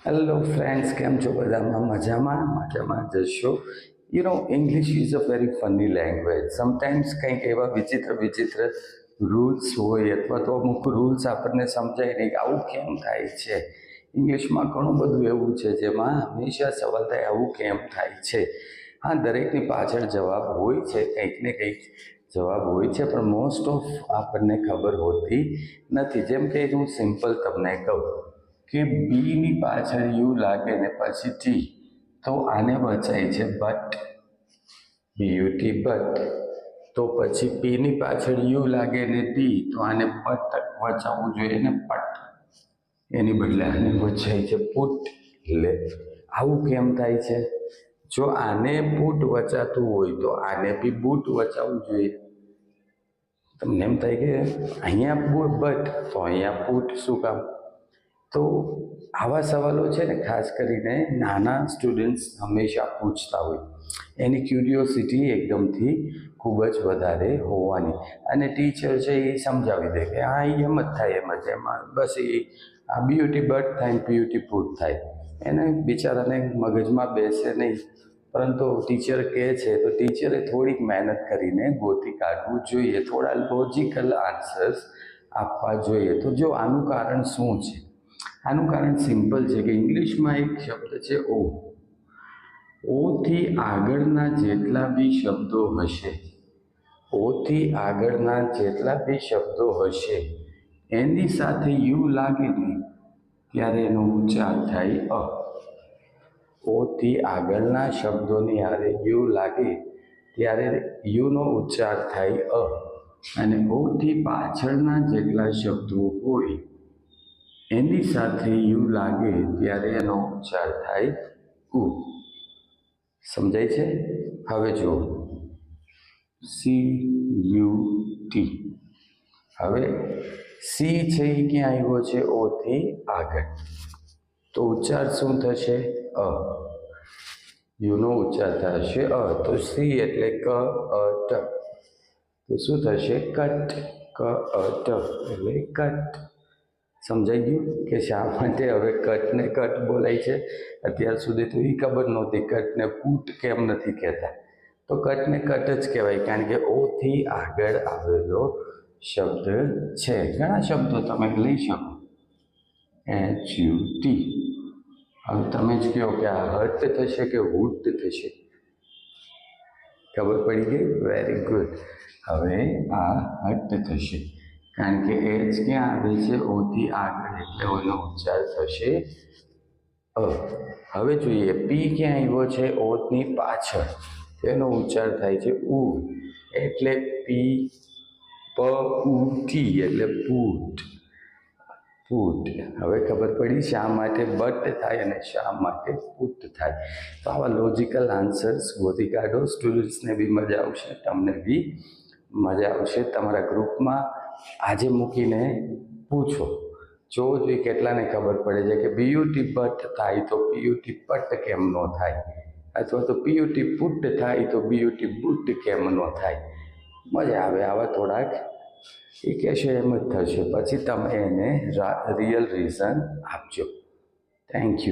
Hello friends, કેમ છો? બધામાં મજામાં જશો. English is a very funny language. Sometimes કંઈક એવા વિચિત્ર રૂલ્સ હોય અથવા તો અમુક રૂલ્સ આપણને સમજાય નહીં કે આવું કેમ થાય છે. ઇંગ્લિશમાં ઘણું બધું એવું છે જેમાં હંમેશા સવાલ થાય આવું કેમ થાય છે. હા, દરેકની પાછળ જવાબ હોય છે, કંઈક ને કંઈક જવાબ હોય છે, પણ મોસ્ટ ઓફ આપણને ખબર હોતી નથી. જેમ કે હું સિમ્પલ તમને કહું કે બીની પાછળ યુ લાગે ને પછી ટી, તો આને વચાય છે બટ, બીયુટી બટ. તો પછી પીની પાછળ યુ લાગે ને ટી, તો આને પટ વચાવવું જોઈએ ને પટ. એની બદલે આને વચાય છે પુટ. એટલે આવું કેમ થાય છે? જો આને પુટ વચાતું હોય તો આને બી બૂટ વચાવવું જોઈએ. તમને એમ થાય કે અહીંયા બટ તો અહીંયા પુટ શું કામ? તો આવા સવાલો છે ને, ખાસ કરીને નાના સ્ટુડન્ટ્સ હંમેશા પૂછતા હોય. એની ક્યુરિયોસિટી એકદમથી ખૂબ જ વધારે હોવાની, અને ટીચર છે એ સમજાવી દે કે હા એમ જ થાય, એમાં બસ આ બ્યુટી બટ થાય ને પીયુટી પુટ થાય. એને બિચારાને મગજમાં બેસે નહીં, પરંતુ ટીચર કહે છે તો ટીચરે થોડીક મહેનત કરીને ગોતી કાઢવું જોઈએ, થોડા લોજિકલ આન્સર્સ આપવા જોઈએ. તો જો આનું કારણ શું છે? આનું કારણ સિમ્પલ છે કે ઇંગ્લિશમાં એક શબ્દ છે ઓ. ઓથી આગળના જેટલા બી શબ્દો હશે, ઓથી આગળના જેટલા બી શબ્દો હશે, એની સાથે યુ લાગે ને ત્યારે એનો ઉચ્ચાર થાય અ. ઓથી આગળના શબ્દોની હારે યુ લાગે ત્યારે યુનો ઉચ્ચાર થાય અ, અને ઓથી પાછળના જેટલા શબ્દો હોય એની સાથે યુ લાગે ત્યારે એનો ઉચ્ચાર થાય ઉ. સમજાય છે? હવે જુઓ, CUT. હવે સી છે એ ક્યાં આવ્યો છે? ઓથી આગળ. તો ઉચ્ચાર શું થશે? અ. યુનો ઉચ્ચાર થશે અ. તો સી એટલે ક અ ટ. તો શું થશે? કટ. ક અ ટ એટલે કટ. સમજાઈ ગયું કે શા માટે હવે કટને કટ બોલાય છે? અત્યાર સુધી તો એ ખબર નહોતી કટને પુટ કેમ નથી કહેતા. તો કટને કટ જ કહેવાય, કારણ કે ઓથી આગળ આવેલો શબ્દ છે. ઘણા શબ્દો તમે લઈ શકો, HUT. હવે તમે જ કહો કે આ હટ થશે કે હુટ થશે? ખબર પડી ગઈ? Very good. હવે આ હટ થશે, કારણ કે એચ ક્યાં આવે છે? ઓથી આગળ, એટલે ઓનો ઉચ્ચાર થશે અ. હવે જોઈએ, પી ક્યાં આવ્યો છે? ઓની પાછળ, તેનો ઉચ્ચાર થાય છે ઉ, એટલે પી પ ઉ ટી એટલે પૂટ. પૂટ. હવે ખબર પડી શા માટે બટ થાય અને શા માટે પુટ થાય. તો આવા લોજિકલ આન્સર્સ ગોતી કાઢો. સ્ટુડન્ટ્સને બી મજા આવશે, તમને બી મજા આવશે. તમારા ગ્રુપમાં આજે મૂકીને પૂછો, જોવો જોઈએ કેટલાને ખબર પડે છે કે બીયુટી બટ થાય તો પીયુટી પટ કેમ ન થાય, અથવા તો પીયુટી પુટ થાય તો બીયુટી બુટ કેમ ન થાય. મજા આવે આવા થોડાક. એ કહેશે એમ જ થશે, પછી તમે એને રિયલ રીઝન આપજો. Thank you.